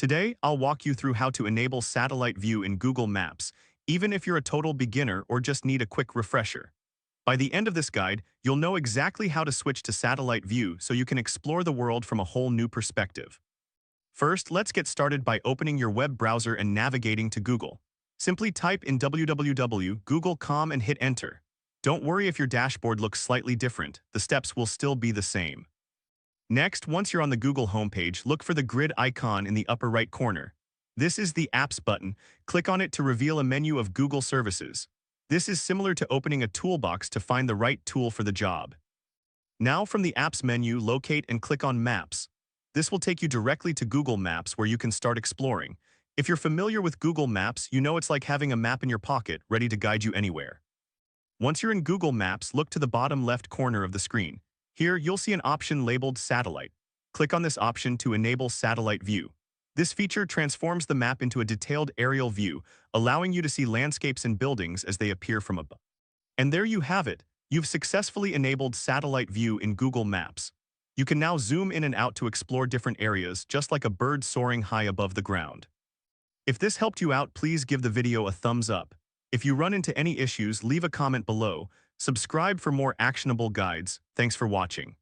Today, I'll walk you through how to enable satellite view in Google Maps, even if you're a total beginner or just need a quick refresher. By the end of this guide, you'll know exactly how to switch to satellite view so you can explore the world from a whole new perspective. First, let's get started by opening your web browser and navigating to Google. Simply type in www.google.com and hit enter. Don't worry if your dashboard looks slightly different, the steps will still be the same. Next, once you're on the Google homepage, look for the grid icon in the upper right corner. This is the Apps button. Click on it to reveal a menu of Google services. This is similar to opening a toolbox to find the right tool for the job. Now from the Apps menu, locate and click on Maps. This will take you directly to Google Maps where you can start exploring. If you're familiar with Google Maps, you know it's like having a map in your pocket, ready to guide you anywhere. Once you're in Google Maps, look to the bottom left corner of the screen. Here, you'll see an option labeled Satellite. Click on this option to enable satellite view. This feature transforms the map into a detailed aerial view, allowing you to see landscapes and buildings as they appear from above. And there you have it. You've successfully enabled satellite view in Google Maps. You can now zoom in and out to explore different areas, just like a bird soaring high above the ground. If this helped you out, please give the video a thumbs up. If you run into any issues, leave a comment below. Subscribe for more actionable guides. Thanks for watching.